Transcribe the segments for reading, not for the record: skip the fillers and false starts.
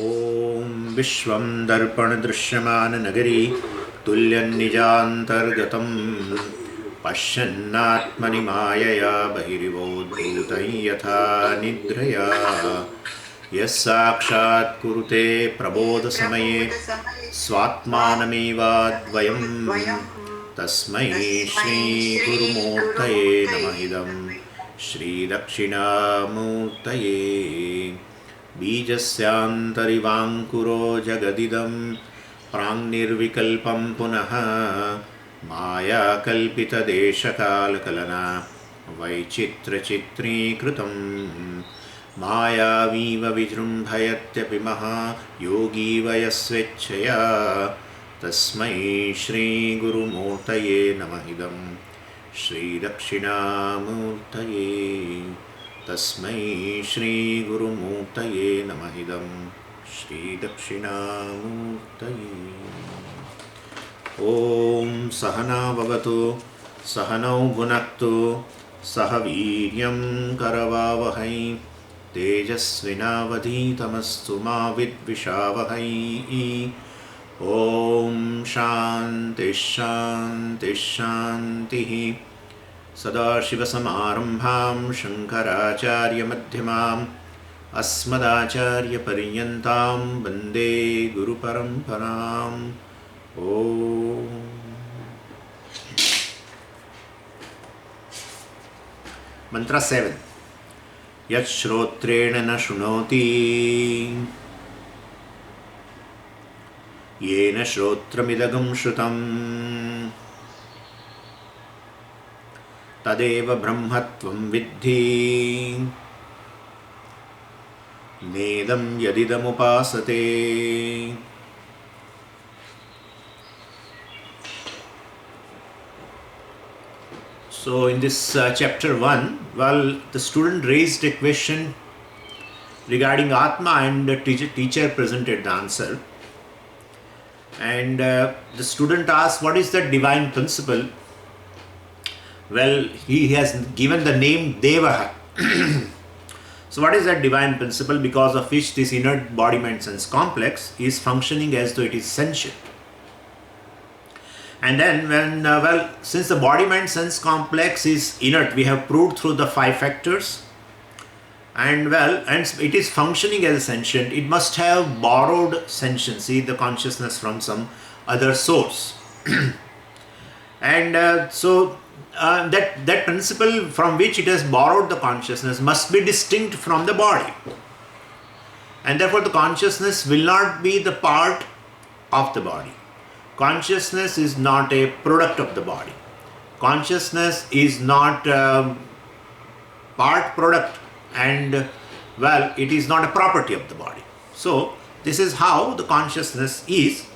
ॐ विश्वं दर्पणदृश्यमाननगरी तुल्यन्निजान्तर्गतं पश्यन्नात्मनि मायया बहिरिवोद्भूतं यथा निद्रया यः साक्षात् कुरुते प्रबोधसमये स्वात्मानमेवाद्वयं तस्मै श्रीगुरुमूर्तये नमः इदं श्रीदक्षिणामूर्तये बीजस्यान्तरिवाङ्कुरो जगदिदं प्राङ्निर्विकल्पं पुनः मायाकल्पितदेशकालकलना वैचित्रचित्रीकृतं मायावीव विजृम्भयत्यपि महायोगी वयस्वेच्छया तस्मै श्रीगुरुमूर्तये नमः इदं श्रीदक्षिणामूर्तये तस्मै श्रीगुरुमूर्तये नमः इदं श्रीदक्षिणामूर्तये। ॐ सहना भवतु सहनौ भुनक्तु सह वीर्यं करवावहै तेजस्विनावधीतमस्तु मा विद्विषावहै। ॐ शान्तिः शान्तिः शान्तिः। सदाशिवसमारम्भां शङ्कराचार्यमध्यमाम् अस्मदाचार्यपर्यन्तां वन्दे गुरुपरम्पराम्। ॐ मंत्र 7 यच्छ्रोत्रेण न शृणोति येन श्रोत्रमिदगं श्रुतम् तदेव ब्रह्मत्वं विद्धि नेदं यदिदमुपासते। So in this chapter 1, the student raised a question regarding Atma and the teacher presented the answer. And the student asked, what is the divine principle? Well, he has given the name Devaha. So what is that divine principle because of which this inert body-mind sense complex is functioning as though it is sentient? And then when, since the body-mind sense complex is inert, we have proved through the 5 factors, and it is functioning as a sentient, it must have borrowed sentiency, the consciousness, from some other source. And that principle from which it has borrowed the consciousness must be distinct from the body, and therefore the consciousness will not be the part of the body. Consciousness is not a product of the body. Consciousness is not part product, and it is not a property of the body. So this is how the consciousness is.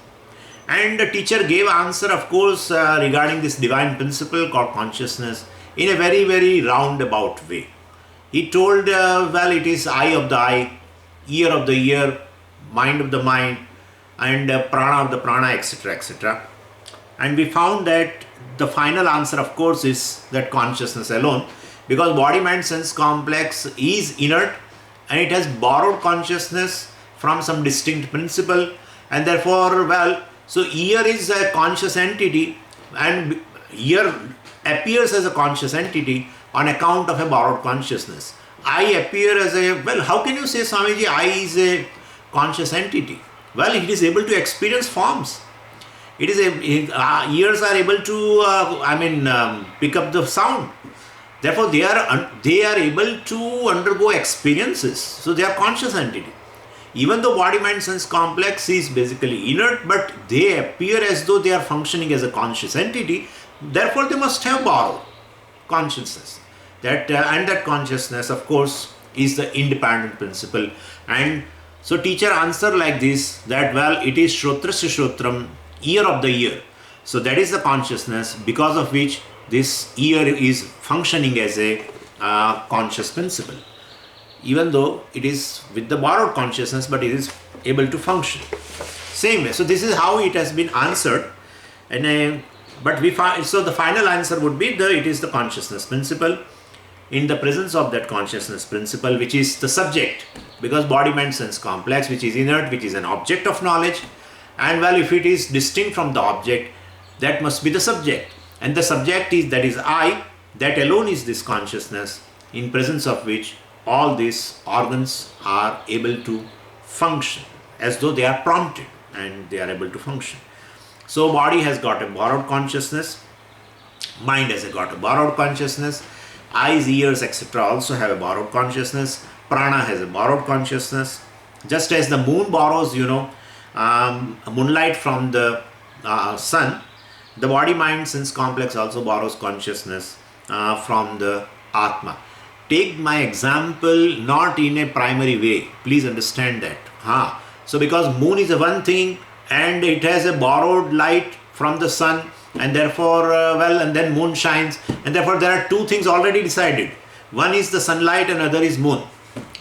And the teacher gave answer, of course, regarding this divine principle called consciousness in a very, very roundabout way. He told, it is eye of the eye, ear of the ear, mind of the mind, and prana of the prana, etc., etc. And we found that the final answer, of course, is that consciousness alone, because body-mind sense complex is inert and it has borrowed consciousness from some distinct principle, and therefore, so ear is a conscious entity, and ear appears as a conscious entity on account of a borrowed consciousness. Eye appear as a, how can you say, Swamiji, eye is a conscious entity? Well, it is able to experience forms. It is ears are able to, pick up the sound. Therefore, they are able to undergo experiences. So they are conscious entity. Even though body-mind sense complex is basically inert, but they appear as though they are functioning as a conscious entity. Therefore, they must have borrowed consciousness. And that consciousness, of course, is the independent principle. And so teacher answered like this, that it is Shrotrasya Shrotram, ear of the ear. So that is the consciousness because of which this ear is functioning as a conscious principle. Even though it is with the borrowed consciousness, but it is able to function. Same way. So this is how it has been answered. And but we find, so the final answer would be it is the consciousness principle. in the presence of that consciousness principle, which is the subject, because body, mind, sense complex, which is inert, which is an object of knowledge, and well, if it is distinct from the object, that must be the subject, and the subject is, that is I, that alone is this consciousness, in presence of which all these organs are able to function as though they are prompted and they are able to function. So body has got a borrowed consciousness, mind has got a borrowed consciousness, eyes, ears, etc. also have a borrowed consciousness, prana has a borrowed consciousness, just as the moon borrows, moonlight from the sun, the body, mind, sense complex also borrows consciousness from the Atma. Take my example not in a primary way, please understand that. So because moon is a one thing and it has a borrowed light from the sun, and therefore, and then moon shines, and therefore there are two things already decided. One is the sunlight and other is moon.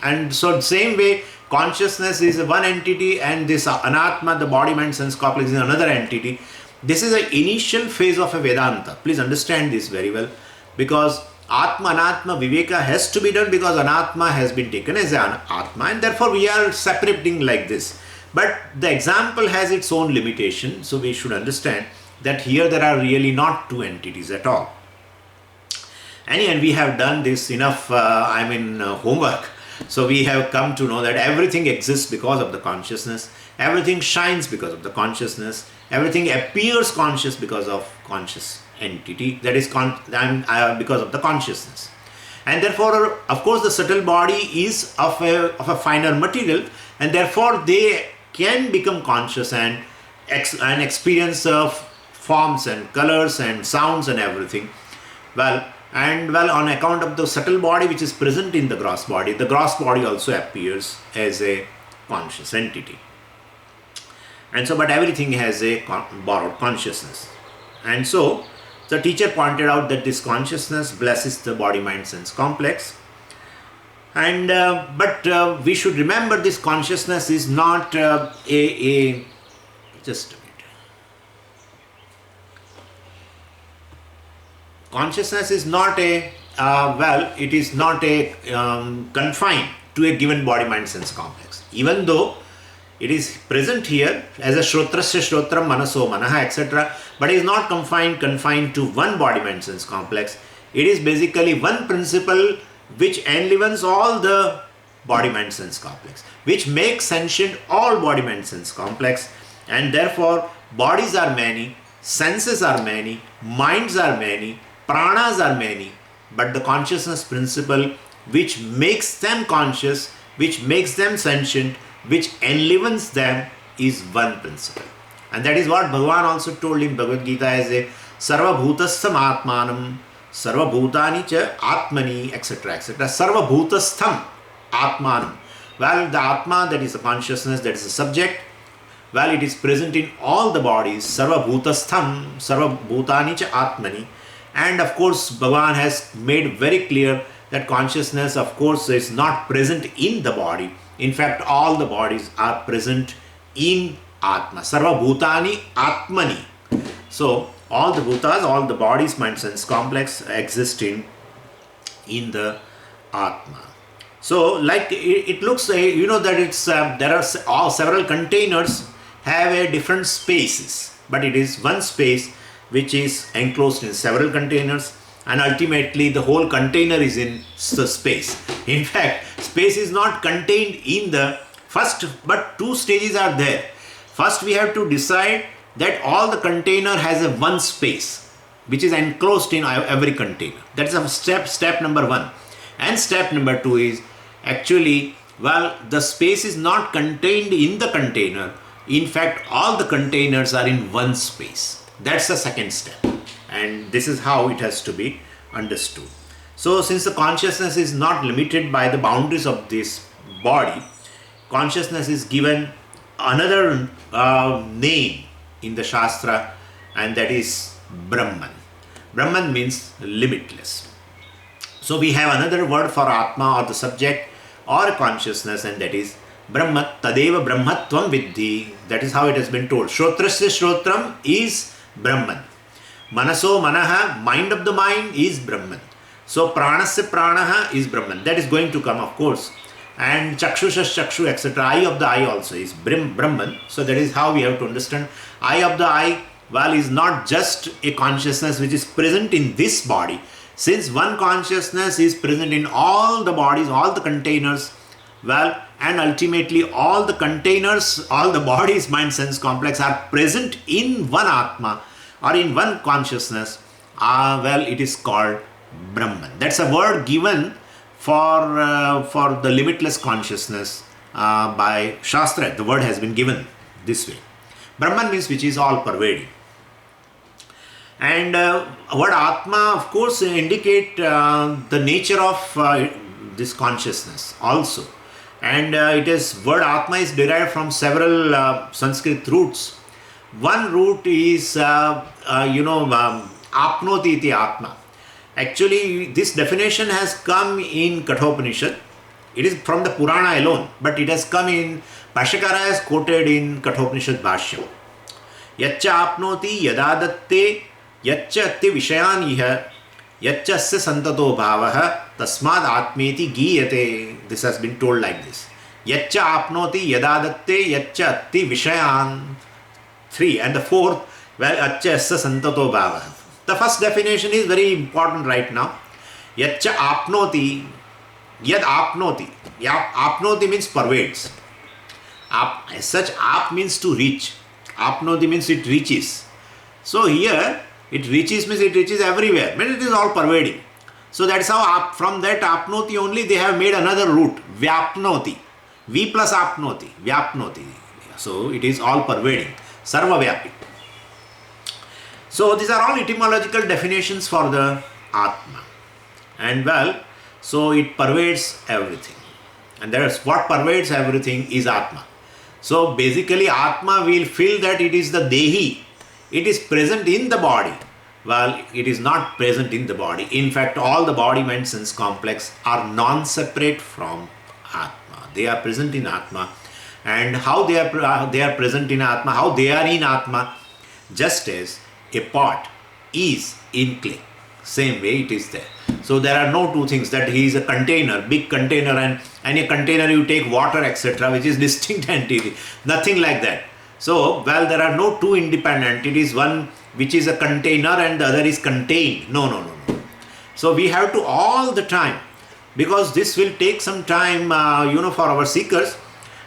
And so same way, consciousness is one entity and this anatma, the body, mind, sense complex, is another entity. This is the initial phase of a Vedanta. Please understand this very well, because Atma, Anatma, Viveka has to be done, because Anatma has been taken as an Atma, and therefore we are separating like this. But the example has its own limitation, so we should understand that here there are really not two entities at all. And we have done this enough, homework. So we have come to know that everything exists because of the consciousness, everything shines because of the consciousness, everything appears conscious because of conscious entity, that is because of the consciousness. And therefore, of course, the subtle body is of a finer material, and therefore they can become conscious and experience of forms and colors and sounds and everything. On account of the subtle body which is present in the gross body also appears as a conscious entity. And so, but everything has a borrowed consciousness. And so, the teacher pointed out that this consciousness blesses the body, mind, sense complex. And but we should remember this consciousness is not just a minute. Consciousness is not it is not confined to a given body, mind, sense complex. Even though it is present here as a shrotrasya shrotram manaso manaha etc. But it is not confined to one body, mind, sense complex. It is basically one principle which enlivens all the body, mind, sense complex, which makes sentient all body, mind, sense complex. And therefore bodies are many, senses are many, minds are many, pranas are many, but the consciousness principle which makes them conscious, which makes them sentient, which enlivens them is one principle. And that is what Bhagavan also told in Bhagavad Gita as a Sarva Bhutastham Atmanam, Sarva Bhutani cha Atmani, etc. etc. Sarva Bhutastham Atmanam. Well, the Atma, that is the consciousness, that is the subject, well, it is present in all the bodies. Sarva Bhutastham, Sarva Bhutani cha Atmani. And of course, Bhagavan has made very clear that consciousness, of course, is not present in the body. In fact, all the bodies are present in Atma. Sarva Bhutani Atmani. So, all the bhutas, all the bodies, mind, sense complex exist in the Atma. So, like it looks, that it's there are several containers have a different spaces, but it is one space which is enclosed in several containers, and ultimately the whole container is in the space. In fact, space is not contained in the first, but two stages are there. First, we have to decide that all the container has a one space which is enclosed in every container. That is a step number one. And step number two is actually, the space is not contained in the container. In fact, all the containers are in one space. That's the second step. And this is how it has to be understood. So, since the consciousness is not limited by the boundaries of this body, consciousness is given another name in the Shastra, and that is Brahman. Brahman means limitless. So, we have another word for Atma, or the subject, or consciousness, and that is Brahma. Tadeva Brahmatvam Vidhi. That is how it has been told. Shrotrasya Shrotram is Brahman. Manaso Manaha, mind of the mind, is Brahman. So pranasya pranaha is Brahman. That is going to come, of course. And chakshusha chakshu, etc. Eye of the eye also is Brahman. So that is how we have to understand. Eye of the eye, well, is not just a consciousness which is present in this body. Since one consciousness is present in all the bodies, all the containers, well, and ultimately all the containers, all the bodies, mind, sense complex are present in one Atma or in one consciousness, well, it is called Brahman. That's a word given for the limitless consciousness by Shastra. The word has been given this way. Brahman means which is all pervading. And word Atma, of course, indicate the nature of this consciousness also. And word Atma is derived from several Sanskrit roots. One root is, Apnoti iti Atma. Actually, this definition has come in Kenopanisad. It is from the Purana alone, but it has come in, Bhashyakara has quoted in Kenopanisad Bhashyam. Yaccha apnoti yadadatte yaccha atti vishayan iha yachasya santato bhavaha tasmad atmeti giyate. This has been told like this. Yaccha apnoti yadadatte yaccha atti vishayan. 3. And the 4th, well, achasya santato bhavaha. The first definition is very important right now. Yaccha apnoti, yad apnoti. Apnoti means pervades. As such, ap means to reach. Apnoti means it reaches. So here, it reaches means it reaches everywhere. Means it is all pervading. So that's how from that apnoti only they have made another root. Vyapnoti. V plus apnoti. Vyapnoti. So it is all pervading. Sarva Vyapi. So these are all etymological definitions for the Atma. And well, so it pervades everything. And that is what pervades everything is Atma. So basically Atma will feel that it is the Dehi. It is present in the body. Well, it is not present in the body. In fact, all the body, mind, sense complex are non-separate from Atma. They are present in Atma. And how they are present in Atma, how they are in Atma, just as a pot is in clay. Same way it is there. So there are no two things, that he is a container, big container, and a container you take water, etc., which is distinct entity. Nothing like that. So, well, there are no two independent entities, one which is a container and the other is contained. No. So we have to all the time, because this will take some time, for our seekers.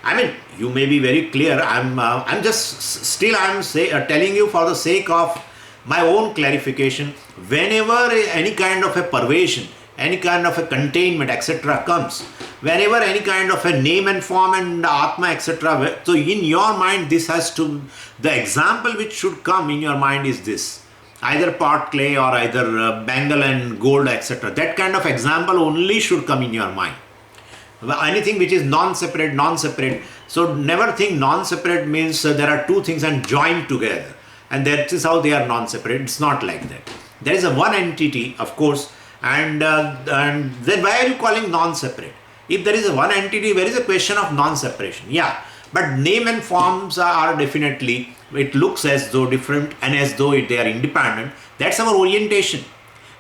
I mean, you may be very clear. I'm just still telling you for the sake of my own clarification. Whenever any kind of a pervasion, any kind of a containment, etc. comes, whenever any kind of a name and form and Atma, etc. So in your mind, this has to, the example which should come in your mind is this. Either pot clay or either bangle and gold, etc. That kind of example only should come in your mind. Anything which is non-separate. So never think non-separate means there are two things and joined together. And that is how they are non-separate. It's not like that. There is a one entity, of course, and then why are you calling non-separate? If there is a one entity, where is a question of non-separation? Yeah, but name and forms are definitely, it looks as though different and as though they are independent. That's our orientation.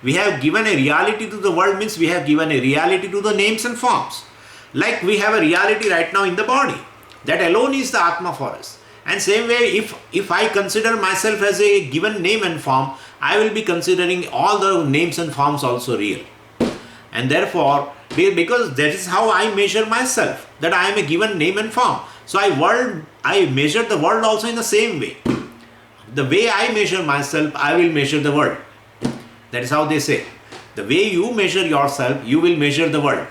We have given a reality to the world, means we have given a reality to the names and forms. Like we have a reality right now in the body. That alone is the Atma for us. And same way, if I consider myself as a given name and form, I will be considering all the names and forms also real. And therefore, because that is how I measure myself, that I am a given name and form. So I measure the world also in the same way. The way I measure myself, I will measure the world. That is how they say. The way you measure yourself, you will measure the world.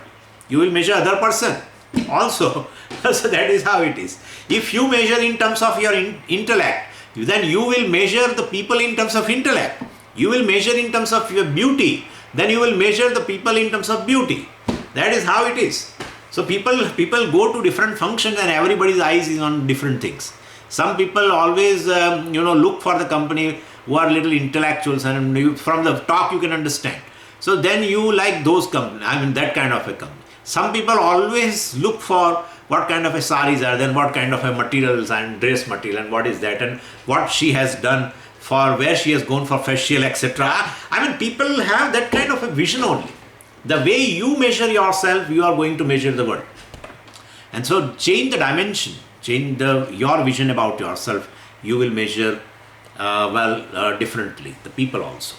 You will measure other person also. So that is how it is. If you measure in terms of your intellect, then you will measure the people in terms of intellect. You will measure in terms of your beauty, then you will measure the people in terms of beauty. That is how it is. So people go to different functions and everybody's eyes is on different things. Some people always look for the company who are little intellectuals, and from the talk you can understand. So then you like those companies, that kind of a company. Some people always look for what kind of a saris are, then what kind of a materials and dress material and what is that and what she has done for where she has gone for facial, etc. People have that kind of a vision only. The way you measure yourself, you are going to measure the world. And so change the dimension, change your vision about yourself, you will measure differently, the people also.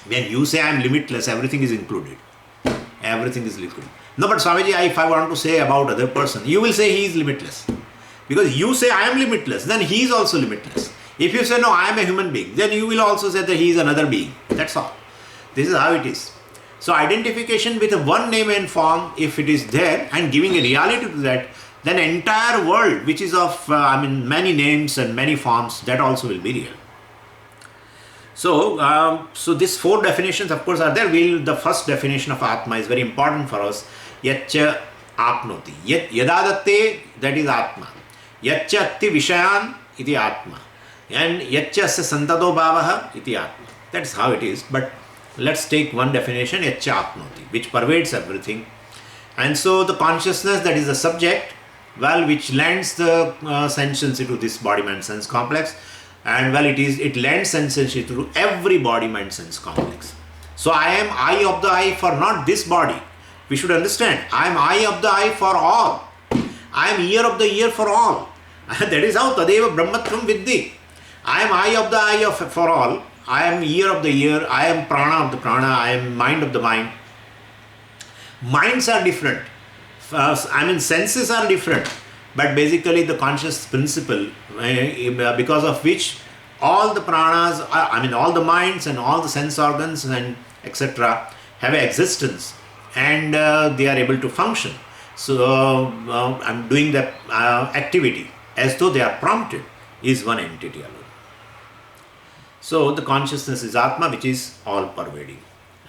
When you say I am limitless, everything is included. Everything is included. No, but Swamiji, if I want to say about other person, you will say he is limitless. Because you say I am limitless, then he is also limitless. If you say no, I am a human being, then you will also say that he is another being. That's all. This is how it is. So identification with one name and form, if it is there, and giving a reality to that, then entire world, which is of many names and many forms, that also will be real. So, these four definitions, of course, are there. The first definition of Atma is very important for us. Yaccha apnoti. Yadadatte, that is Atma. Yaccha atti vishayan, iti Atma. And yaccha asya santado bhavaha, iti Atma. That's how it is. But let's take one definition, yaccha apnoti, which pervades everything. And so the consciousness, that is the subject, which lends the sentience to this body-mind sense complex. And it lends sensation to every body, mind, sense complex. So I am eye of the eye for not this body. We should understand, I am eye of the eye for all. I am ear of the ear for all. That is how Tadeva Brahmatvam Viddhi. I am eye of the eye for all. I am ear of the ear. I am prana of the prana. I am mind of the mind. Minds are different. Senses are different. But basically the conscious principle, because of which all the pranas, all the minds and all the sense organs and etc. have an existence, and they are able to function. So I'm doing the activity as though they are prompted, is one entity alone. So the consciousness is Atma, which is all pervading.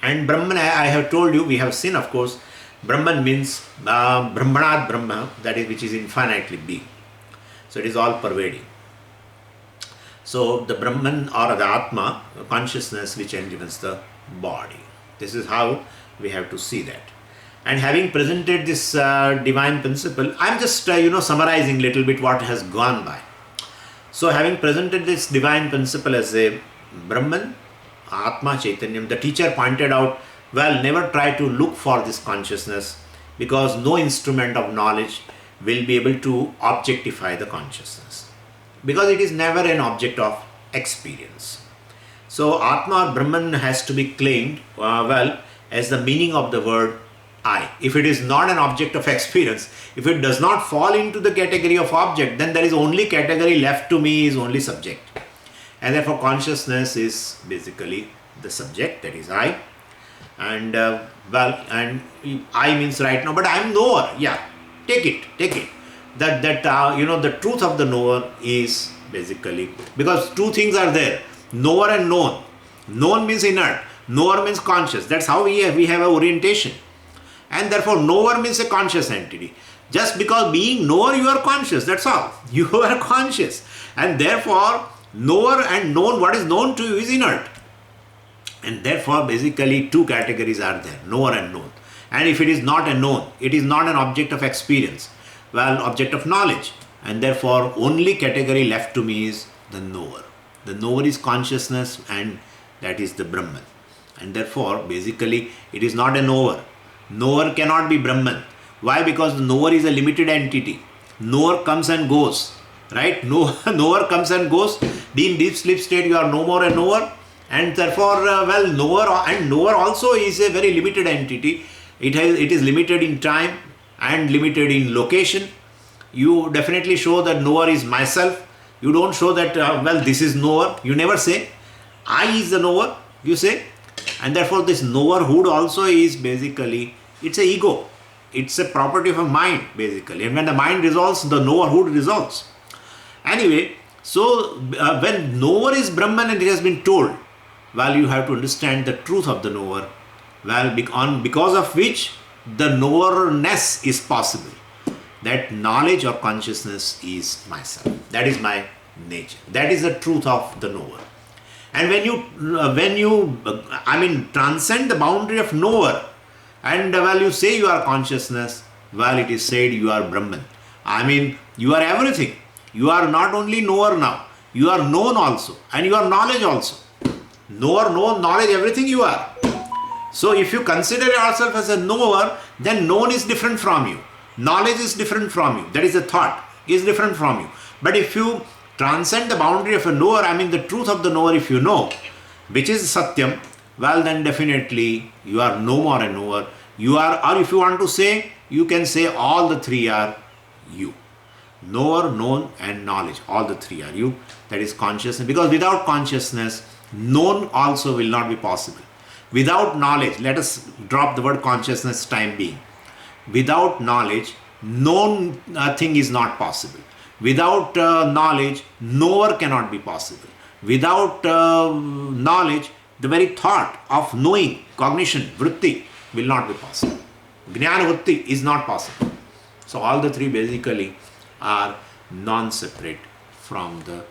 And Brahman, I have told you, we have seen, of course, Brahman means Brahmanat Brahma, that is, which is infinitely being. So it is all pervading. So the Brahman or the Atma, consciousness which enlivens the body. This is how we have to see that. And having presented this divine principle, I am just summarizing a little bit what has gone by. So having presented this divine principle as a Brahman, Atma, Chaitanyam, the teacher pointed out, never try to look for this consciousness, because no instrument of knowledge will be able to objectify the consciousness, because it is never an object of experience. So Atma or Brahman has to be claimed as the meaning of the word I. If it is not an object of experience, if it does not fall into the category of object, then there is only category left to me, is only subject. And therefore consciousness is basically the subject, that is I. And and I means right now, but I am knower. Yeah, take it. That the truth of the knower is basically, because two things are there, knower and known. Known means inert, knower means conscious. That's how we have an orientation. And therefore knower means a conscious entity. Just because being knower, you are conscious, that's all. You are conscious. And therefore knower and known, what is known to you is inert. And therefore basically two categories are there, knower and known. And if it is not a known, it is not an object of experience, object of knowledge. And therefore only category left to me is the knower. The knower is consciousness, and that is the Brahman. And therefore basically it is not a knower. Knower cannot be Brahman. Why? Because the knower is a limited entity. Knower comes and goes. Right? Knower comes and goes. In deep sleep state you are no more a knower. And therefore, knower also is a very limited entity. It is limited in time and limited in location. You definitely show that knower is myself. You don't show that, this is knower. You never say, I is the knower, you say. And therefore, this knowerhood also is basically, it's a ego. It's a property of a mind, basically. And when the mind resolves, the knowerhood resolves. Anyway, so when knower is Brahman and it has been told, you have to understand the truth of the knower, because of which the knowerness is possible. That knowledge or consciousness is myself. That is my nature. That is the truth of the knower. And when you transcend the boundary of knower, and you say you are consciousness, it is said you are Brahman. You are everything. You are not only knower now, you are known also, and you are knowledge also. Knower, known, knowledge, everything you are. So if you consider yourself as a knower, then known is different from you. Knowledge is different from you. That is a thought, is different from you. But if you transcend the boundary of a knower, I mean the truth of the knower, if you know, which is Satyam, well then definitely you are no more a knower. You are, or if you want to say, you can say all the three are you. Knower, known and knowledge, all the three are you. That is consciousness. Because without consciousness, known also will not be possible. Without knowledge, let us drop the word consciousness time being. Without knowledge, known thing is not possible. Without knowledge, knower cannot be possible. Without knowledge, the very thought of knowing, cognition, vritti will not be possible. Jnana vritti is not possible. So all the three basically are non-separate from the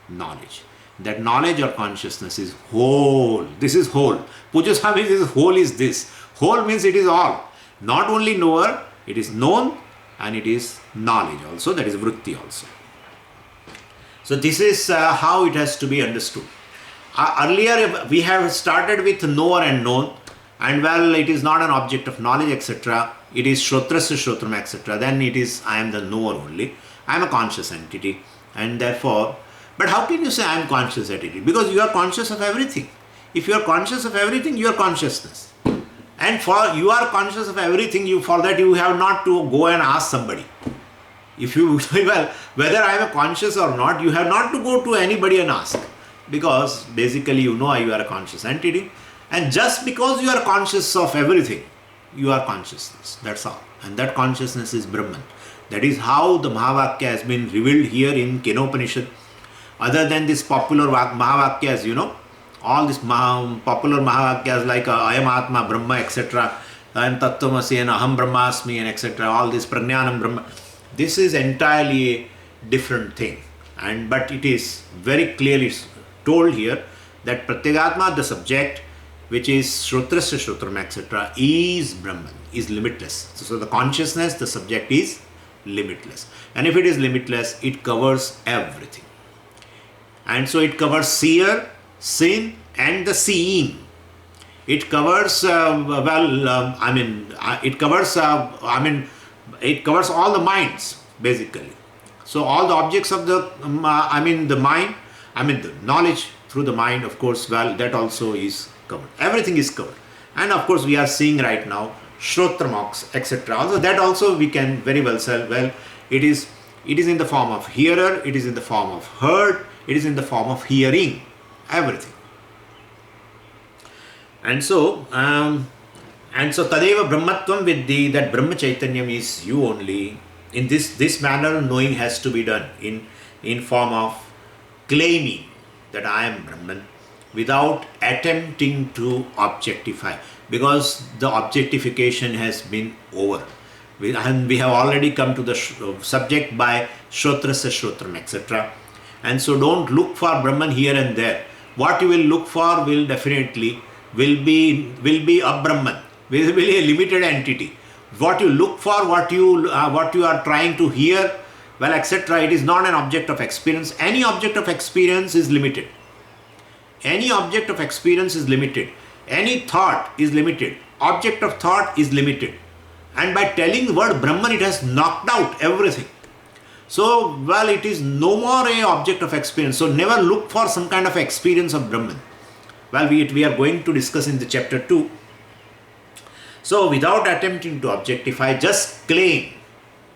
knowledge. That knowledge or consciousness is whole. This is whole. Puja Swami says whole is this. Whole means it is all. Not only knower, it is known and it is knowledge also. That is vritti also. So this is how it has to be understood. Earlier we have started with knower and known, and well, it is not an object of knowledge, etc. It is shrotrasya shrotram, etc. Then it is I am the knower only. I am a conscious entity, and therefore, but how can you say I am conscious entity? Because you are conscious of everything. If you are conscious of everything, you are consciousness. And for you are conscious of everything, for that you have not to go and ask somebody. If you, well, whether I am conscious or not, you have not to go to anybody and ask. Because basically you know you are a conscious entity. And just because you are conscious of everything, you are consciousness. That's all. And that consciousness is Brahman. That is how the Mahavakya has been revealed here in Kenopanisad. Other than this popular Mahavakyas, you know, all these popular Mahavakyas like Ayam Atma, Brahma, etc. and Tattvamasi and Aham Brahmasmi and etc. All this Prajnanam Brahma. This is entirely a different thing. But it is very clearly told here that Pratyagatma, the subject, which is Shrotrasya Shrotram, etc., is Brahman, is limitless. So the consciousness, the subject is limitless. And if it is limitless, it covers everything. And so it covers seer, sin, and the seeing. It covers, it covers all the minds, basically. So all the objects of the, the mind, the knowledge through the mind, of course, well, that also is covered. Everything is covered. And of course, we are seeing right now, Shrotramox, etc. Also, that also we can very well say, well, it is in the form of hearer, it is in the form of heard, it is in the form of hearing, everything. And so Tadeva Brahmatvam Viddhi, that Brahma Chaitanyam is you only. In this manner, knowing has to be done in form of claiming that I am Brahman without attempting to objectify, because the objectification has been over. And we have already come to the subject by Shrotrasya Shrotram, etc. And so don't look for Brahman here and there. What you will look for will definitely be a Brahman, will be a limited entity. What you look for, what you are trying to hear, well, etc., it is not an object of experience. Any object of experience is limited. Any object of experience is limited. Any thought is limited. Object of thought is limited. And by telling the word Brahman, it has knocked out everything. So, well, it is no more an object of experience. So, never look for some kind of experience of Brahman. Well, we are going to discuss in the chapter 2. So, without attempting to objectify, just claim,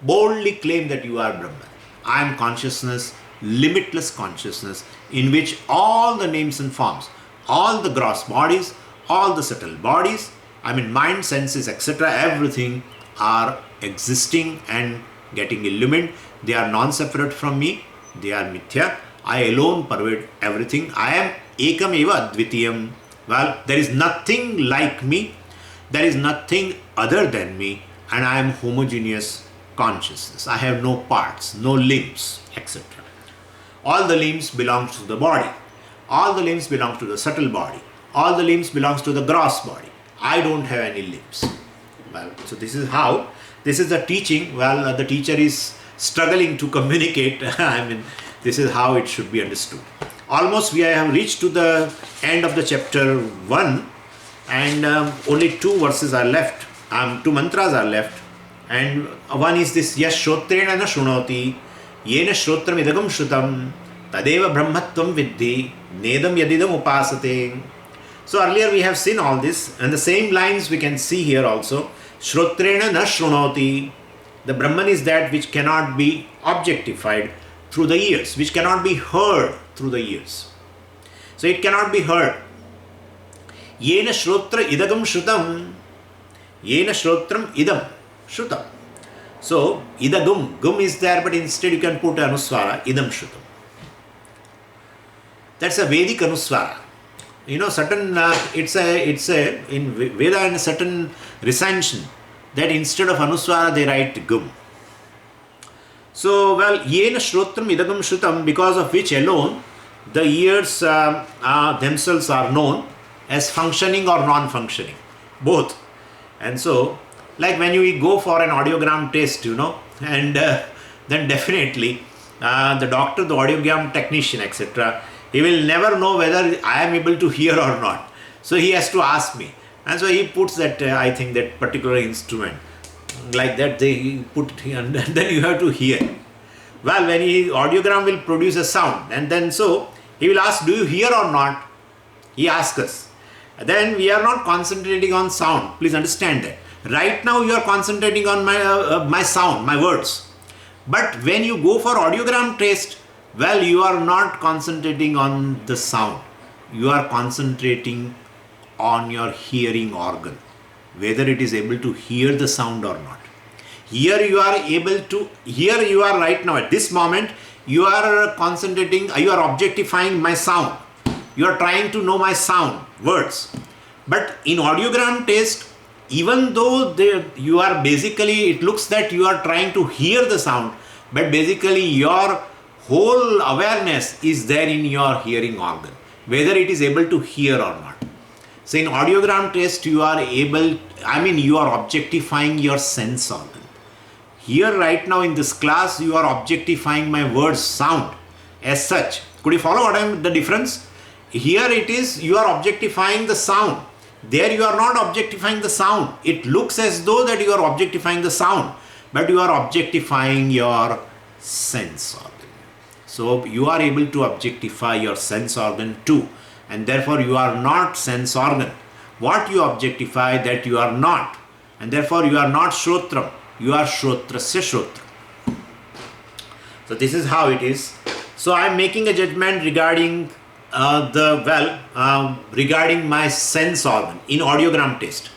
boldly claim that you are Brahman. I am consciousness, limitless consciousness, in which all the names and forms, all the gross bodies, all the subtle bodies, mind, senses, etc., everything are existing and getting illumined. They are non-separate from me. They are mithya. I alone pervade everything. I am ekam eva advitiyam. Well, there is nothing like me. There is nothing other than me. And I am homogeneous consciousness. I have no parts, no limbs, etc. All the limbs belong to the body. All the limbs belong to the subtle body. All the limbs belong to the gross body. I don't have any limbs. Well, so this is how, this is the teaching. Well, the teacher is struggling to communicate. This is how it should be understood. Almost we have reached to the end of the chapter 1. and only two verses are left, two mantras are left, and one is this Yash Shrotrena na Shrunoti Yena Shrotram Idagam Shrutam Tadeva Brahmatvam Viddhi Nedam Yadidam Upasate. So earlier we have seen all this, and the same lines we can see here also. Shrotrena na Shrunoti. The Brahman is that which cannot be objectified through the ears, which cannot be heard through the ears. So it cannot be heard. Yena Shrotra Idagam Shrutam. Yena Shrotram Idam Shrutam. So Idagum, gum is there, but instead you can put Anuswara, Idam Shrutam. That's a Vedic Anuswara. You know, certain, it's a, in Veda, in a certain recension, that instead of Anuswara they write Gum. So, well, Yena Shrotram Idagam Shrutam, because of which alone the ears themselves are known as functioning or non-functioning, both. And so, like when you go for an audiogram test, you know, and then definitely the doctor, the audiogram technician, etc., he will never know whether I am able to hear or not. So he has to ask me. And so he puts that, I think, that particular instrument like that, they put it, and then you have to hear. Well, when audiogram will produce a sound, and then so he will ask, do you hear or not? He asks us. Then we are not concentrating on sound. Please understand that. Right now you are concentrating on my sound, my words. But when you go for audiogram test, well, you are not concentrating on the sound. You are concentrating on your hearing organ, whether it is able to hear the sound or not. Here you are right now at this moment, you are concentrating, you are objectifying my sound. You are trying to know my sound, words. But in audiogram test, even though you are basically, it looks that you are trying to hear the sound, but basically your whole awareness is there in your hearing organ, whether it is able to hear or not. So in audiogram test, you are objectifying your sense organ. Here right now in this class, you are objectifying my words, sound as such. Could you follow the difference? Here it is, you are objectifying the sound. There you are not objectifying the sound. It looks as though that you are objectifying the sound, but you are objectifying your sense organ. So you are able to objectify your sense organ too, and therefore you are not sense organ. What you objectify, that you are not, and therefore you are not Shrotram, you are Shrotrasya Shrotram. So this is how it is. So I am making a judgment regarding regarding my sense organ in audiogram test.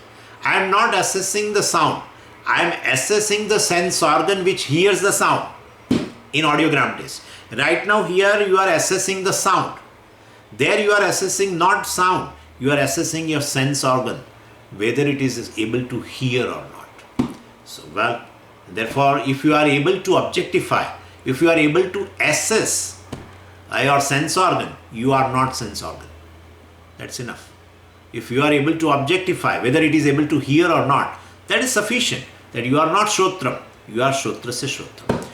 I am not assessing the sound. I am assessing the sense organ which hears the sound in audiogram test. Right now here you are assessing the sound. There you are assessing not sound. You are assessing your sense organ, whether it is able to hear or not. So well, therefore if you are able to objectify, if you are able to assess your sense organ, you are not sense organ. That's enough. If you are able to objectify whether it is able to hear or not, that is sufficient. That you are not Shrotram, you are Shrotrasya Shrotram.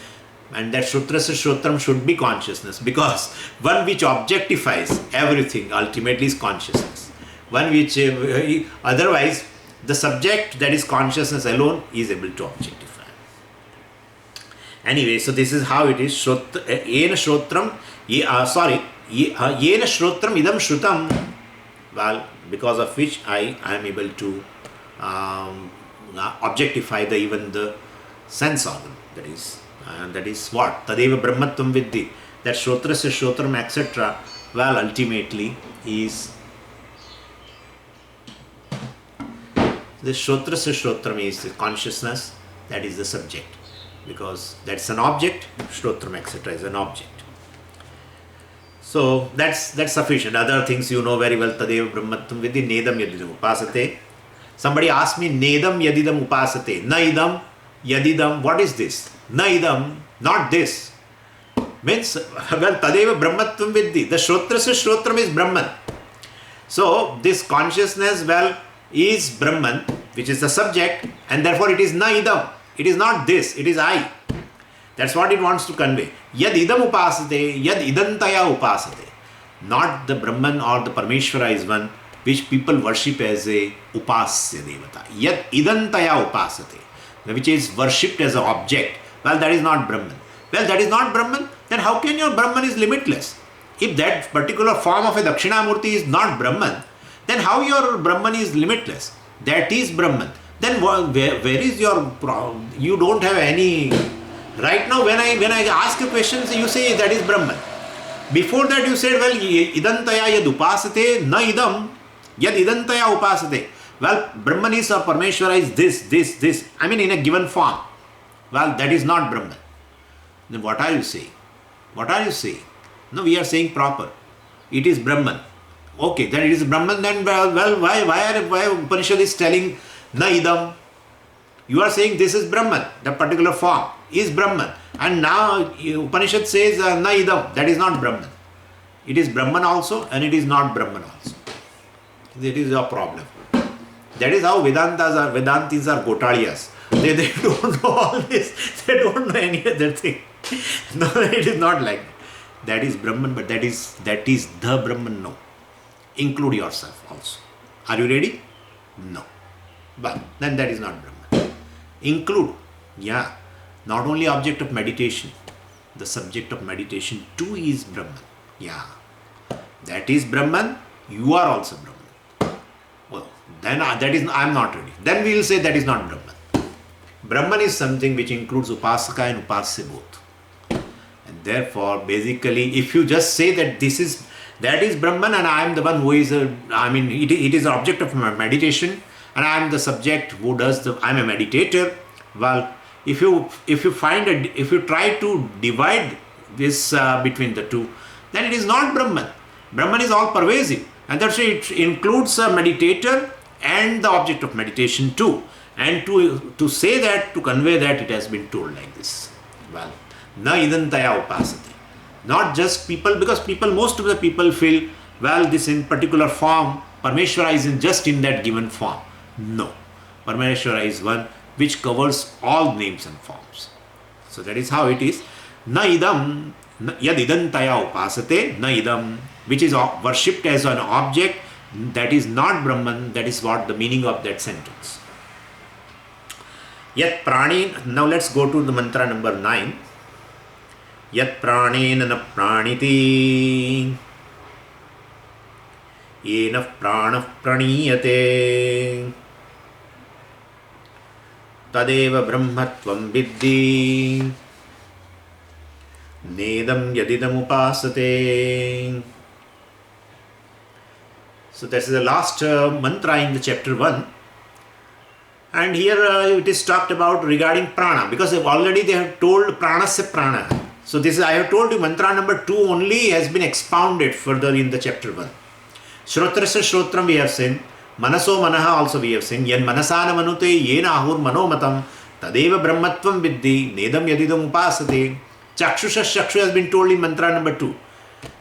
And that Shrotrasya Shrotram should be consciousness, because one which objectifies everything ultimately is consciousness. One which otherwise the subject, that is consciousness alone, is able to objectify. Anyway, so this is how it is. Yena Shrotram, Yena Shrotram Idam Shrutam. Well, because of which I am able to objectify even the sense organ. That is what? Tadeva Brahmatvam Viddhi. That Shrotrasya Shrotram, etc. Well, ultimately is the Shrotrasya Shrotram is the consciousness, that is the subject. Because that's an object, Shrotram, etc. is an object. So that's sufficient. Other things you know very well. Tadeva Brahmatvam Viddhi Nedam Yadidam Upasate. Somebody asked me, Nedam Yadidam Upasate. Na idam Yadidam. What is this? Na idam, not this. Means, well, Tadeva Brahmatvam Viddhi. The Shrotrasya Shrotram is Brahman. So this consciousness, well, is Brahman, which is the subject, and therefore it is na idam. It is not this, it is I. That's what it wants to convey. Yad idam upasate, yad idantaya upasate. Not the Brahman or the Parameshvara is one, which people worship as a upasya devata. Yat idantaya upasate, which is worshipped as an object. Well, that is not Brahman. Well, that is not Brahman, then how can your Brahman is limitless? If that particular form of a Dakshinamurti is not Brahman, then how your Brahman is limitless? That is Brahman. Then where is your problem? You don't have any. Right now, when I ask a question, you say that is Brahman. Before that, you said, well, idantaya yad upasate, na idam, yad idantaya upasate. Well, Brahman is or Parmeshwara is this. I mean, in a given form. Well, that is not Brahman. Then what are you saying? What are you saying? No, we are saying proper. It is Brahman. Okay, then it is Brahman. Then why Upanishad is telling na idam? You are saying this is Brahman. The particular form is Brahman. And now Upanishad says na idam. That is not Brahman. It is Brahman also and it is not Brahman also. That is your problem. That is how Vedantis are Gotaliyas. They don't know all this. They don't know any other thing. No, it is not like that. That is Brahman, but that is the Brahman. No. Include yourself also. Are you ready? No. But then that is not Brahman. Include. Yeah. Not only object of meditation. The subject of meditation too is Brahman. Yeah. That is Brahman. You are also Brahman. Well, then I am not ready. Then we will say that is not Brahman. Brahman is something which includes Upasaka and Upasya both. And therefore, basically, if you just say that that is Brahman and I am the one who is, it is the object of my meditation and I am the subject who does I am a meditator. Well, if you try to divide this between the two, then it is not Brahman. Brahman is all pervasive. And that's why it includes a meditator and the object of meditation too. And to say that, to convey that, it has been told like this. Well, na idantaya upasate. Not just people, because most of the people feel, well, this in particular form, Parmeshwara is just in that given form. No. Parmeshwara is one which covers all names and forms. So that is how it is. Na idam, yad idantaya upasate, na idam, which is worshipped as an object, that is not Brahman. That is what the meaning of that sentence. Yat prani, now let's go to the mantra number 9. Yat pranena na praniti, yena pranah praniyate, tadeva brahmatvam viddhi, nedam yadidam upasate. So that is the last mantra in the chapter 1. And here it is talked about regarding prana, because already they have told prana se prana. So this is, I have told you, mantra number 2 only has been expounded further in the chapter 1. Shrotra se shrotram we have seen, manaso manaha also we have seen, yan manasana manute yena ahur manomatam, tadeva brahmatvam viddhi, nedam yadidam upasate. Chakshusha chakshu has been told in mantra number 2.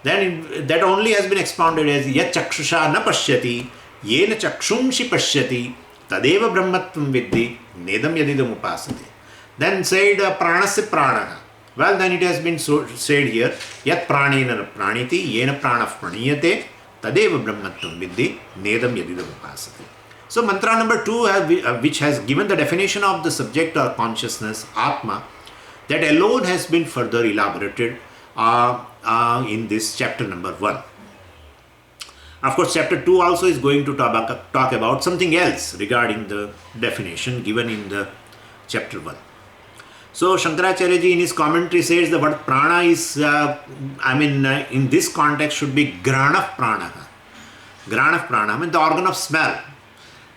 Then that only has been expounded as yat chakshusha na pashyati, yena chakshumshi pashyati, tadeva brahmatvam viddhi, nedam yadidam upasate. Then said pranasya prana. Well, then it has been said here, yat pranena praniti, yena pranah praniyate, tadeva brahmatvam viddhi, nedam yadidam upasate. So mantra number 2, which has given the definition of the subject or consciousness, Atma, that alone has been further elaborated in this chapter number 1. Of course, chapter 2 also is going to talk about something else regarding the definition given in the chapter 1. So Shankaracharya ji in his commentary says the word prana is, in this context should be granah prana. Granah prana, the organ of smell.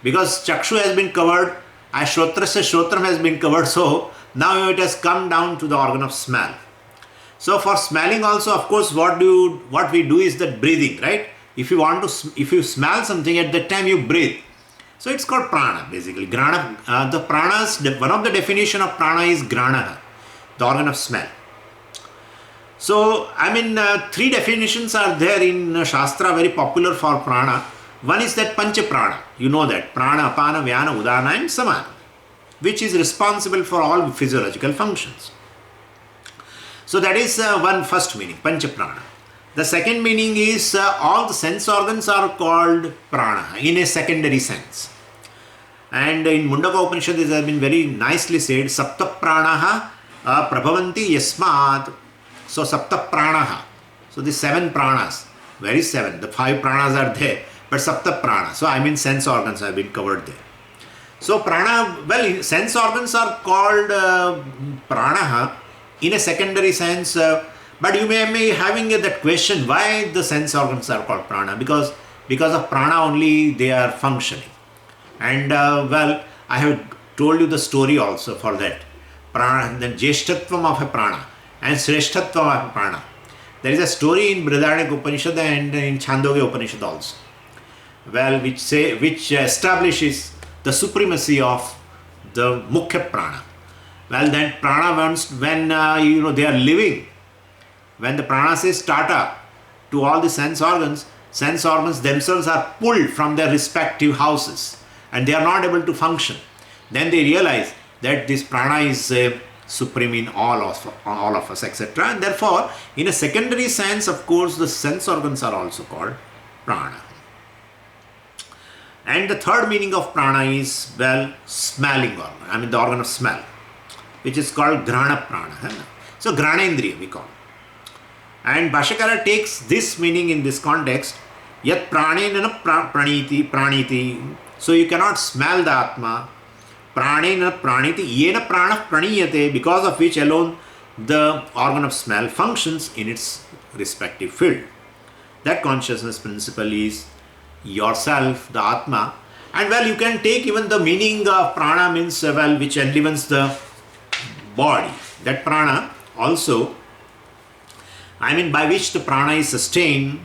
Because chakshu has been covered, shrotra se shrotram has been covered, so now it has come down to the organ of smell. So for smelling also, of course, what we do is that breathing, right? If you smell something, at that time you breathe. So it's called prana, basically. Grana, the pranas, one of the definition of prana is grana, the organ of smell. So, 3 definitions are there in Shastra, very popular for prana. One is that pancha prana. You know that. Prana, apana, vyana, udana and samana, which is responsible for all physiological functions. So that is one first meaning, pancha prana. The second meaning is all the sense organs are called prana in a secondary sense. And in Mundaka Upanishad this has been very nicely said, Sapta pranaha prabhavanti yasmat. So Sapta pranaha. So the 7 pranas, where is 7? The 5 pranas are there, but Sapta prana. So I mean sense organs have been covered there. So prana, well, sense organs are called pranaha in a secondary sense. But you may be having that question, why the sense organs are called prana? Because of prana only they are functioning. And well, I have told you the story also for that. Prana, the Jeshtatvam of a prana and Sreshtatvam of a prana. There is a story in Brihadaranyaka Upanishad and in Chandogya Upanishad also. Well, which establishes the supremacy of the Mukhya prana. Well, then prana when they are living, when the prana says tata to all the sense organs themselves are pulled from their respective houses and they are not able to function. Then they realize that this prana is supreme in all of us, etc. And therefore, in a secondary sense, of course, the sense organs are also called prana. And the third meaning of prana is, well, smelling organ. I mean the organ of smell, which is called grana prana. So granendriya we call it. And Bhashyakara takes this meaning in this context, yat pranena praniti. So you cannot smell the Atma. Pranena praniti, yena prana praniyate, because of which alone the organ of smell functions in its respective field. That consciousness principle is yourself, the Atma. And well, you can take even the meaning of prana means, well, which enlivens the body. That prana also, I mean, by which the prana is sustained,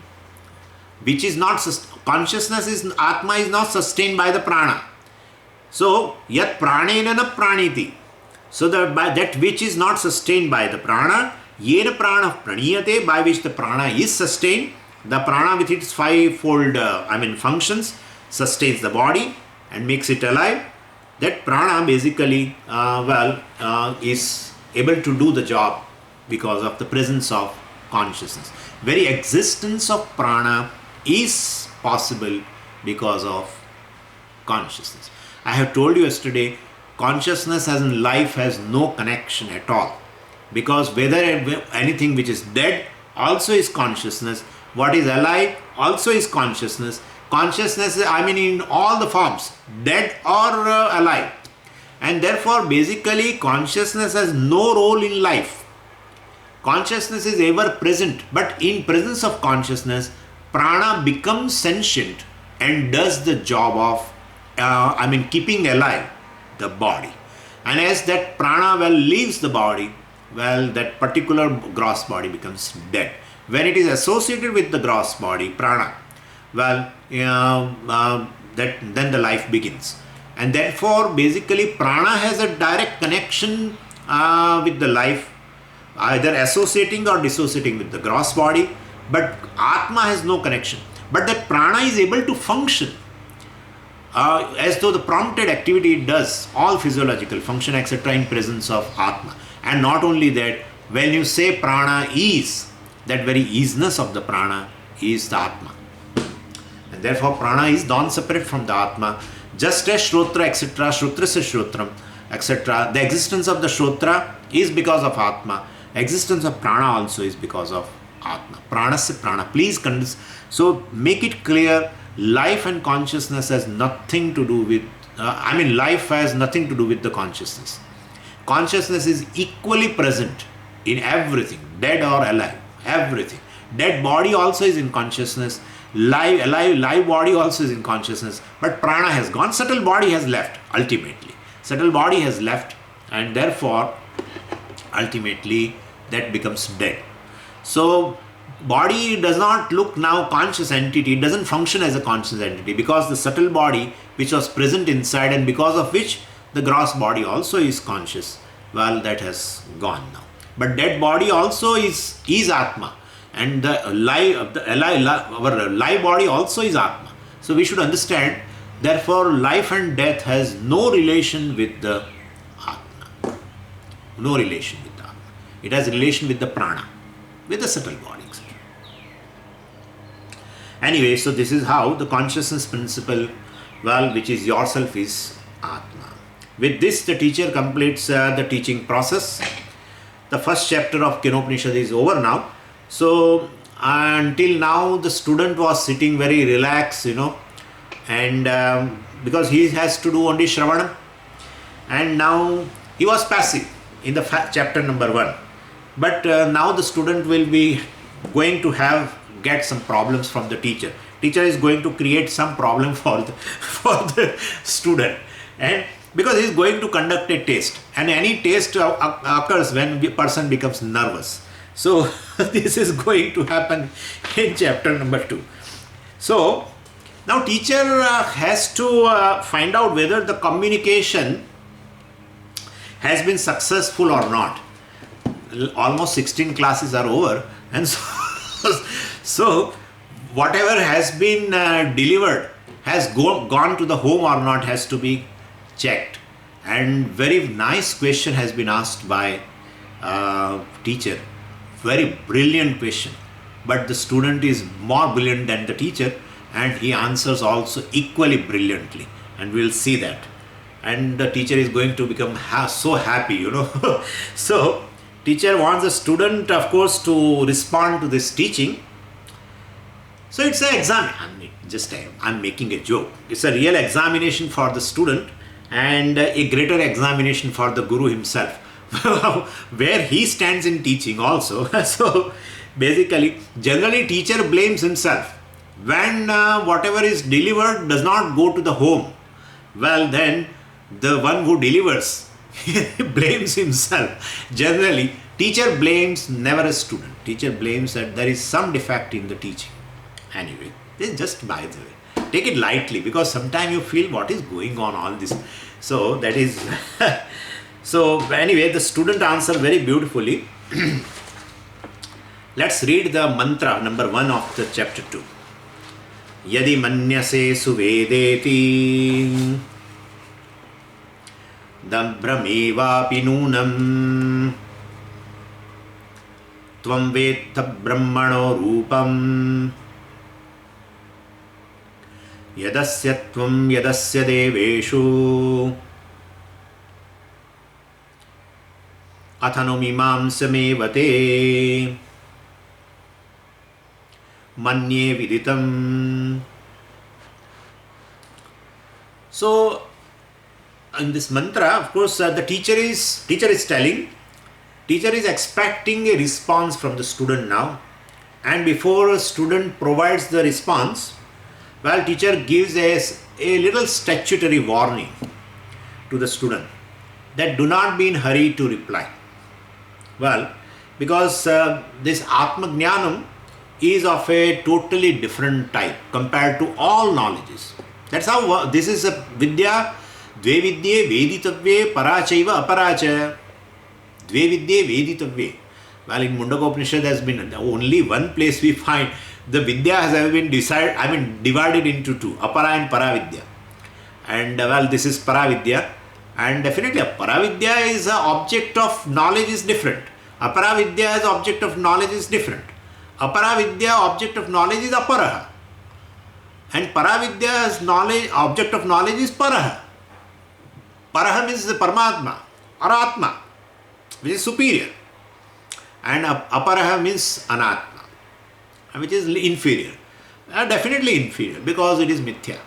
which is not consciousness is Atma is not sustained by the prana. So yat pranena na praniti. So that which is not sustained by the prana, yena prana praniyate, by which the prana is sustained. The prana with its 5-fold functions sustains the body and makes it alive. That prana basically is able to do the job because of the presence of consciousness. Very existence of prana is possible because of consciousness. I have told you yesterday, consciousness as in life has no connection at all, because whether anything which is dead also is consciousness, what is alive also is consciousness. Consciousness, in all the forms, dead or alive. And therefore basically consciousness has no role in life. Consciousness is ever present, but in presence of consciousness, prana becomes sentient and does the job of keeping alive the body. And as that prana leaves the body, that particular gross body becomes dead. When it is associated with the gross body, prana, then the life begins. And therefore basically prana has a direct connection with the life, either associating or dissociating with the gross body, but Atma has no connection. But that prana is able to function as though the prompted activity does all physiological function, etc., in presence of Atma. And not only that, when you say prana is, that very isness of the prana is the Atma. And therefore prana is non-separate from the Atma. Just as Shrotra, etc., Shrotrasya Shrotram, etc., the existence of the Shrotra is because of Atma. Existence of prana also is because of Atma. Pranasya prana. Please so make it clear, life and consciousness has nothing to do with, life has nothing to do with the consciousness. Consciousness is equally present in everything, dead or alive, everything. Dead body also is in consciousness, live body also is in consciousness, but prana has gone, subtle body has left ultimately. Subtle body has left, and therefore ultimately that becomes dead. So body does not look now conscious entity, it doesn't function as a conscious entity, because the subtle body which was present inside and because of which the gross body also is conscious, that has gone now. But dead body also is Atma, and our live body also is Atma. So we should understand, therefore life and death has no relation with the Atma. No relation with the Atma. It has relation with the prana, with the subtle body, etc. Anyway, so this is how the consciousness principle, well, which is yourself, is Atma. With this, the teacher completes the teaching process. The first chapter of Kenopanisad is over now. So until now, the student was sitting very relaxed, and because he has to do only Shravanam, and now he was passive in the chapter number 1. But now the student will be going to get some problems from the teacher. Teacher is going to create some problem for the student, and because he is going to conduct a test, and any test occurs when the person becomes nervous. So this is going to happen in chapter number 2. So now teacher has to find out whether the communication has been successful or not. Almost 16 classes are over, and so whatever has been delivered has gone to the home or not has to be checked. And very nice question has been asked by teacher. Very brilliant question, but the student is more brilliant than the teacher, and he answers also equally brilliantly, and we'll see that. And the teacher is going to become so happy, So teacher wants the student, of course, to respond to this teaching. So it's an exam. I'm making a joke. It's a real examination for the student, and a greater examination for the guru himself, where he stands in teaching also. So basically, generally teacher blames himself when whatever is delivered does not go to the home. Well, then the one who delivers blames himself. Generally, teacher blames never a student. Teacher blames that there is some defect in the teaching. Anyway, this is just by the way. Take it lightly, because sometimes you feel what is going on all this. So that is so anyway, the student answered very beautifully. Let's read the mantra number 1 of the chapter 2. Yadi manyase suvedeti dabhramevapi nunam tvam vetta brahmano rupam yadasya tvam yadasya deveshu athanomimam samevate manye viditam. So in this mantra, of course, the teacher is expecting a response from the student now, and before a student provides the response, well, teacher gives a little statutory warning to the student that do not be in hurry to reply. Well, because this Atma Jnanam is of a totally different type compared to all knowledges. That's how this is a Vidya, Dve Vidye Veditavye Parachaiva Aparachaya. Dve Vidye Veditavye. Well, in Mundakopanishad has been only one place we find the Vidya has ever been divided into 2, Apara and Paravidya. And well, this is Paravidya. And definitely Paravidya is an object of knowledge is different. Aparavidya as object of knowledge is different. Aparavidya object of knowledge is Aparaha. And Paravidya's knowledge, object of knowledge is Paraha. Paraha means the Paramatma or Atma, which is superior. And Aparaha means Anatma, which is inferior. Definitely inferior, because it is Mithya.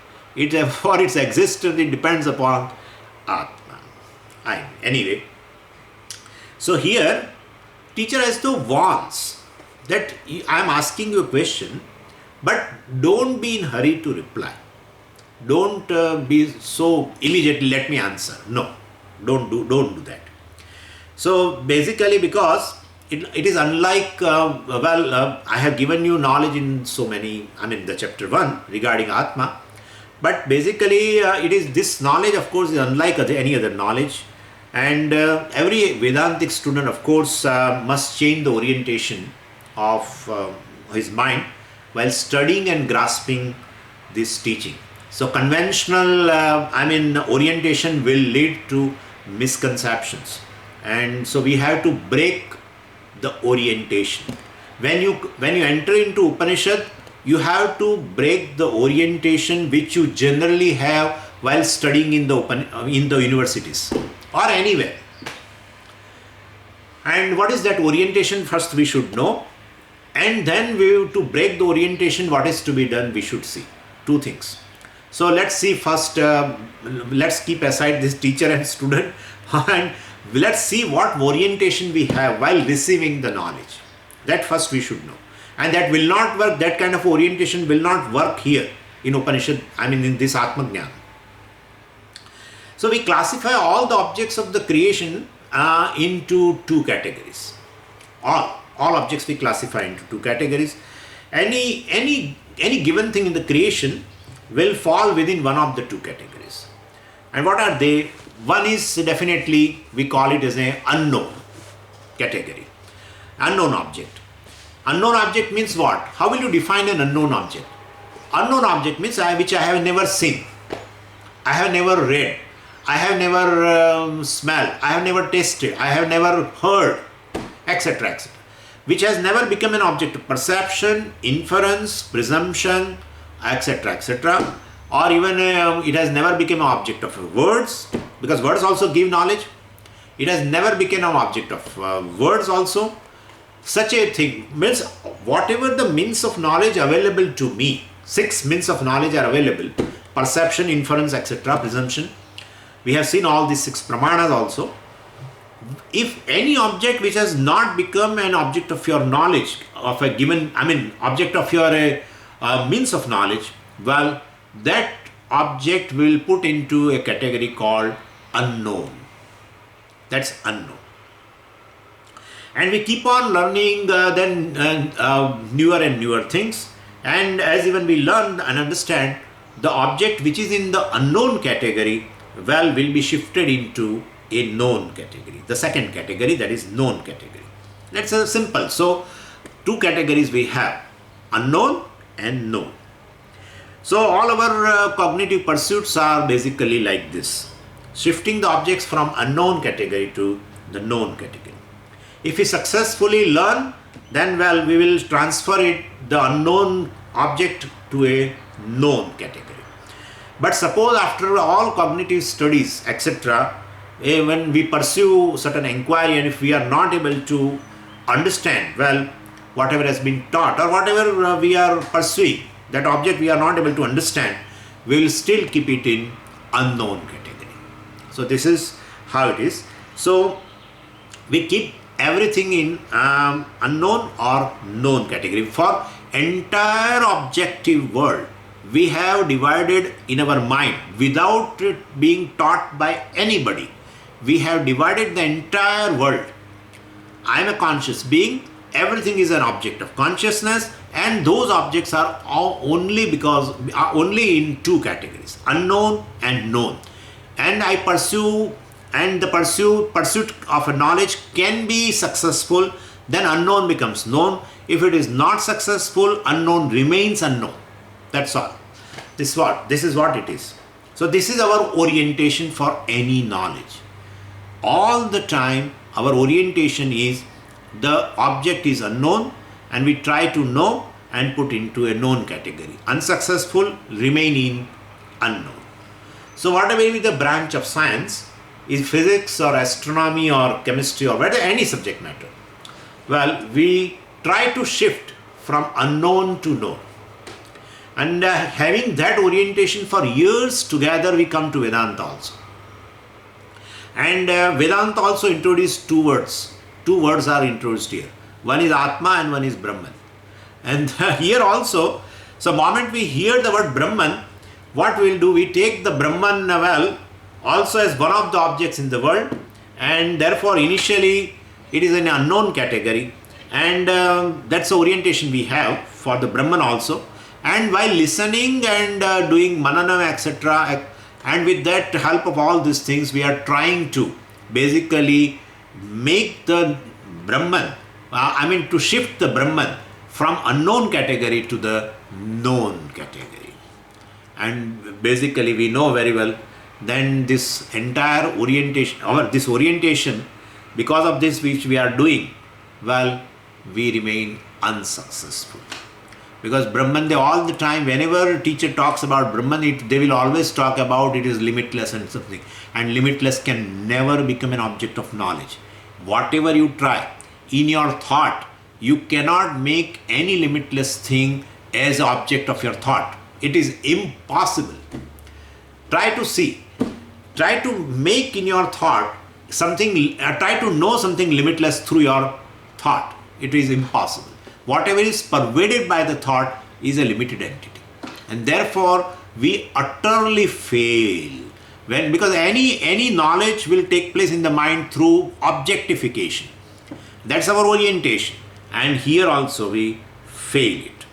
For its existence, it depends upon Atma. Anyway, so here, teacher has to warns that I am asking you a question, but don't be in hurry to reply. Don't be so immediately, let me answer. No, don't do that. So basically, because it is unlike, I have given you knowledge in the chapter 1 regarding Atma, but basically it is this knowledge, of course, is unlike any other knowledge. And every Vedantic student, of course, must change the orientation of his mind while studying and grasping this teaching. So conventional, orientation will lead to misconceptions, and so we have to break the orientation. When you enter into Upanishad, you have to break the orientation which you generally have while studying in the universities or anywhere. And what is that orientation? First we should know, and then to break the orientation, what is to be done, we should see two things. So let's see first, let's keep aside this teacher and student and let's see what orientation we have while receiving the knowledge. That first we should know. And that will not work, that kind of orientation will not work here in Upanishad, in this Atma Jnana. So we classify all the objects of the creation into two categories. All objects we classify into two categories. Any given thing in the creation will fall within one of the two categories. And what are they? One is definitely, we call it as an unknown category. Unknown object. Unknown object means what? How will you define an unknown object? Unknown object means which I have never seen, I have never read, I have never smelled, I have never tasted, I have never heard, etc. etc. Which has never become an object of perception, inference, presumption, etc. etc. Or even it has never become an object of words, because words also give knowledge. It has never become an object of words also. Such a thing means whatever the means of knowledge available to me, 6 means of knowledge are available: perception, inference, etc., presumption. We have seen all these 6 pramanas also. If any object which has not become an object of your knowledge, of a given, object of your means of knowledge, well, that object will put into a category called unknown. That's unknown. And we keep on learning newer and newer things. And as even we learn and understand, the object which is in the unknown category, well, will be shifted into a known category. The second category, that is known category. That's simple. So, 2 categories we have, unknown and known. So, all our cognitive pursuits are basically like this, shifting the objects from unknown category to the known category. If we successfully learn, then well, we will transfer the unknown object to a known category. But suppose after all cognitive studies, etc., when we pursue certain inquiry, and if we are not able to understand, well, whatever has been taught or whatever we are pursuing, that object we are not able to understand, we will still keep it in unknown category. So this is how it is. So we keep everything in unknown or known category. For entire objective world, we have divided in our mind without it being taught by anybody. We have divided the entire world. I am a conscious being. Everything is an object of consciousness, and those objects are only in 2 categories, unknown and known. And I pursue, and the pursuit of a knowledge can be successful, then unknown becomes known. If it is not successful, unknown remains unknown. That's all. This is what it is. So this is our orientation for any knowledge. All the time our orientation is the object is unknown, and we try to know and put into a known category. Unsuccessful, remain in unknown. So whatever be the branch of science, is physics or astronomy or chemistry or whether any subject matter, well, we try to shift from unknown to known. And having that orientation for years together, we come to Vedanta also. And Vedanta also introduced 2 words. 2 words are introduced here. One is Atma and one is Brahman. And here also, so moment we hear the word Brahman, what we will do, we take the Brahman also as one of the objects in the world, and therefore initially it is an unknown category, and that's the orientation we have for the Brahman also. And while listening and doing mananam, etc., and with that help of all these things, we are trying to basically make the Brahman, to shift the Brahman from unknown category to the known category. And basically we know very well, then this entire orientation, because of this which we are doing, well, we remain unsuccessful. Because Brahman, they all the time, whenever teacher talks about Brahman, they will always talk about it is limitless and something. And limitless can never become an object of knowledge. Whatever you try, in your thought, you cannot make any limitless thing as an object of your thought. It is impossible. Try to see. Try to make in your thought something, try to know something limitless through your thought. It is impossible. Whatever is pervaded by the thought is a limited entity. And therefore, we utterly fail. Because any knowledge will take place in the mind through objectification. That's our orientation. And here also we fail it.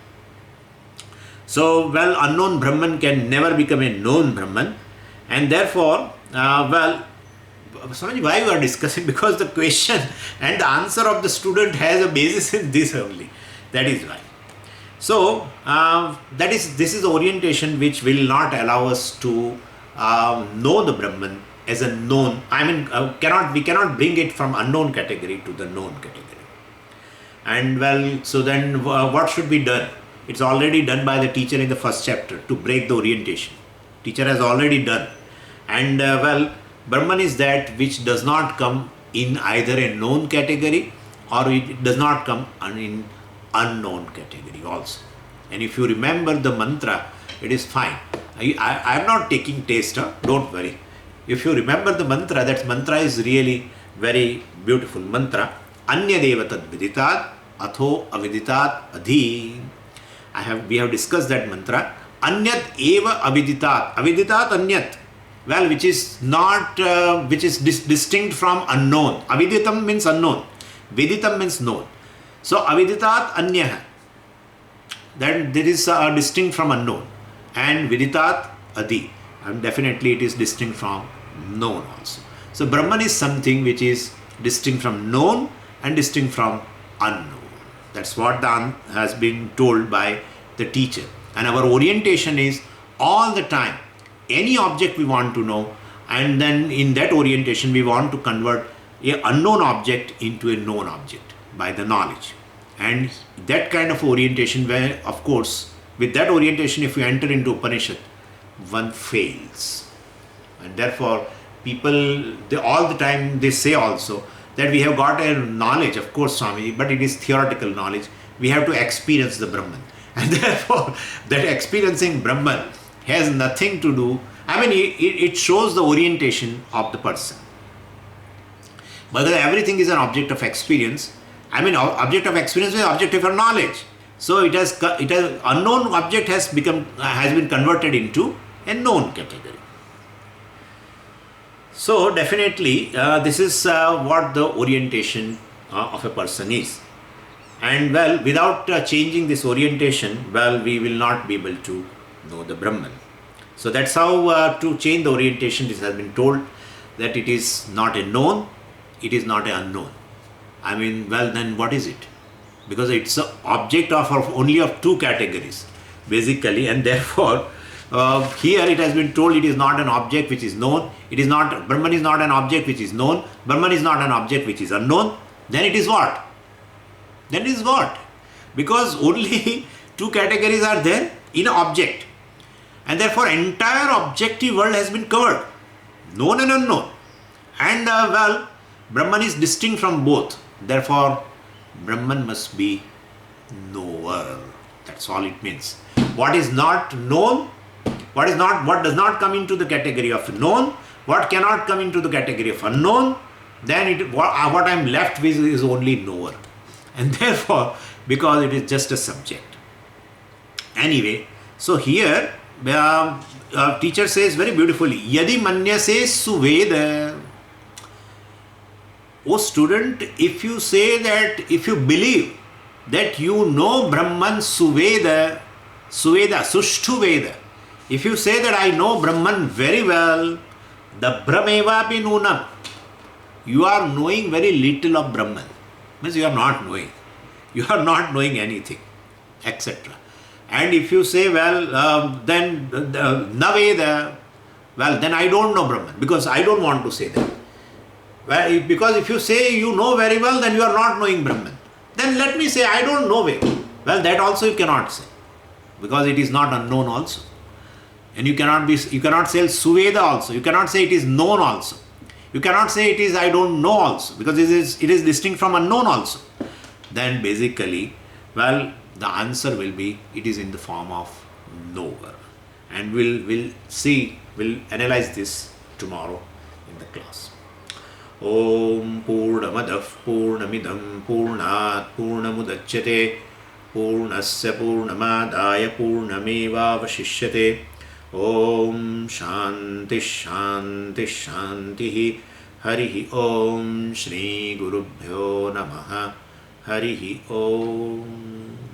So, unknown Brahman can never become a known Brahman. And therefore, Swamiji, why you are discussing? Because the question and the answer of the student has a basis in this only. That is why. So, this is the orientation which will not allow us to know the Brahman as a known. We cannot bring it from unknown category to the known category. And so then what should be done? It's already done by the teacher in the first chapter to break the orientation. Teacher has already done. And Brahman is that which does not come in either a known category or it does not come in unknown category also. And if you remember the mantra, it is fine. I am not taking taster, don't worry. If you remember the mantra, that mantra is really very beautiful mantra. Anya devatad viditat atho aviditat adhi. We have discussed that mantra. Anyat eva aviditat. Aviditat anyat. Which is not, which is distinct from unknown. Aviditam means unknown. Viditam means known. So, aviditat anyah. That there is distinct from unknown. And viditat adi. And definitely it is distinct from known also. So, Brahman is something which is distinct from known and distinct from unknown. That's what has been told by the teacher. And our orientation is all the time. Any object we want to know, and then in that orientation we want to convert an unknown object into a known object by the knowledge. And that kind of orientation, where of course with that orientation if you enter into Upanishad, one fails. And therefore people, all the time they say also that we have got a knowledge, of course Swami, but it is theoretical knowledge. We have to experience the Brahman. And therefore that experiencing Brahman has nothing to do, it shows the orientation of the person. Whether everything is an object of experience, object of experience is object of knowledge. So it has unknown object has been converted into a known category. So definitely this is what the orientation of a person is. And without changing this orientation, we will not be able to know the Brahman. So that's how to change the orientation. This has been told that it is not a known, it is not an unknown. Then what is it? Because it's an object of only of two categories basically, and therefore here it has been told it is not an object which is known. It is not, Brahman is not an object which is known. Brahman is not an object which is unknown. Then it is what? Then it is what? Because only two categories are there in an object. And therefore entire objective world has been covered. Known and unknown. And Brahman is distinct from both. Therefore Brahman must be knower. That's all it means. What is not known, what does not come into the category of known, what cannot come into the category of unknown, then what I am left with is only knower. And therefore, because it is just a subject. Anyway, so here teacher says very beautifully, Yadi manyase suveda. Oh student, if you say that, if you believe that you know Brahman suveda, sushtu veda, if you say that I know Brahman very well, the brahmevapi nunam, you are knowing very little of Brahman. Means you are not knowing. You are not knowing anything, etc. And if you say, then Naveda, then I don't know Brahman, because I don't want to say that. Because if you say you know very well, then you are not knowing Brahman. Then let me say I don't know very well. That also you cannot say. because it is not unknown also. And you cannot say Suveda also. You cannot say it is known also. You cannot say it is I don't know also, because it is distinct from unknown also. Then basically, well, the answer will be it is in the form of knower. And we'll analyze this tomorrow in the class. Om Purnamadav Purnamidam Purnat Purnamudachyate Purnasya Purnamadaya Purnameva Vashishyate. Om Shanti Shanti Shanti. Harihi Om Shri Gurubhyo Namaha. Harihi Om.